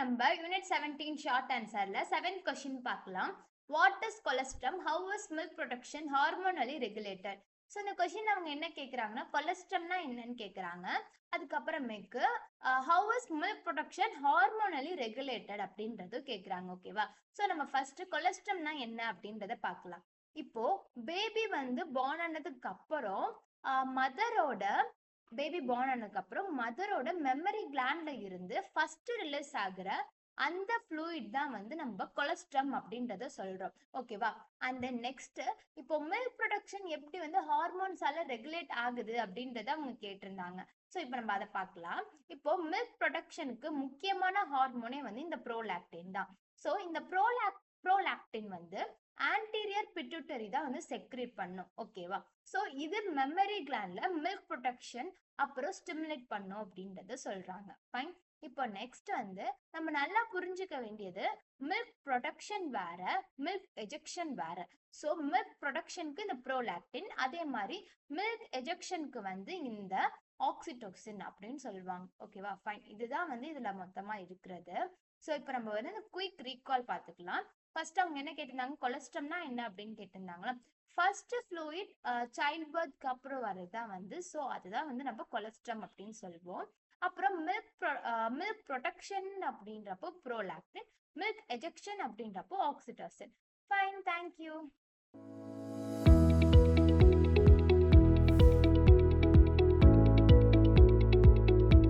நம்ம unit 17 short ஆன்சர்ல 7th question பார்க்கலாம். What is colostrum, how is milk production hormonally regulated? So இந்த question அவங்க என்ன கேட்குறாங்கன்னா, கொலஸ்ட்ரம்னா என்னன்னு கேட்குறாங்க. அதுக்கப்புறமேக்கு how is milk production hormonally regulated அப்படின்றது கேட்குறாங்க. ஓகேவா? ஸோ நம்ம ஃபர்ஸ்ட் கொலஸ்ட்ரம்னா என்ன அப்படின்றத பார்க்கலாம். இப்போ பேபி வந்து பார்ன் ஆனதுக்கு அப்புறம் மதரோட பேபி பார்ன் ஆனதுக்கு அப்புறம் மதரோட மெமரி கிளாண்ட்ல இருந்து ஃபர்ஸ்ட் ரிலீஸ் ஆகுற அந்த ஃப்ளூயிட் தான் வந்து நம்ம கொலஸ்ட்ரம் அப்படின்றத சொல்றோம். ஓகேவா? அண்ட் தென் நெக்ஸ்ட், இப்போ மில்க் ப்ரொடக்ஷன் எப்படி வந்து ஹார்மோன்ஸால ரெகுலேட் ஆகுது அப்படின்றத அவங்க கேட்டிருந்தாங்க. ஸோ இப்போ நம்ம அதை பார்க்கலாம். இப்போ மில்க் ப்ரொடக்ஷனுக்கு முக்கியமான ஹார்மோனே வந்து இந்த ப்ரோலாக்டின் தான். ஸோ இந்த ப்ரோலாக்டின் வந்து ஆன்டீரியர் பிட்யூட்டரி தான் வந்து செக்ரேட் பண்ணும். ஓகேவா? ஸோ இது மெமரி கிளாண்ட்ல மில்க் ப்ரொடக்ஷன் அப்புறம் ஸ்டிமுலேட் பண்ணும் அப்படின்றத சொல்றாங்க. ஃபைன். இப்போ நெக்ஸ்ட் வந்து நம்ம நல்லா புரிஞ்சுக்க வேண்டியது, மில்க் ப்ரொடக்ஷன் வேற, மில்க் எஜெக்ஷன் வேற. ஸோ மில்க் ப்ரொடக்ஷனுக்கு இந்த ப்ரோலாக்டின், அதே மாதிரி மில்க் எஜெக்ஷனுக்கு வந்து இந்த ஆக்சிடோசின் அப்படின்னு சொல்லுவாங்க. ஓகேவா? ஃபைன். இதுதான் வந்து இதுல மொத்தமா இருக்கிறது. ஸோ இப்போ நம்ம வந்து இந்த குயிக் ரீகால் பார்த்துக்கலாம். ஃபர்ஸ்ட் அவங்க என்ன கேட்டிருந்தாங்க, கொலஸ்ட்ரம்னா என்ன அப்படின்னு கேட்டிருந்தாங்களா. ஃபர்ஸ்ட் ஃப்ளூயிட் சைல்ட் பர்த்க்கு அப்புறம் வரதுதான் வந்து, ஸோ அதுதான் வந்து நம்ம கொலஸ்ட்ரம் அப்படின்னு சொல்லுவோம். அப்புறம் மில்க் ப்ரொடக்ஷன் அப்படின்றப்போ ப்ரோலாக்டின், மில்க் எஜெக்ஷன் அப்படின்றப்போ ஆக்சிடோசின். Fine, thank you.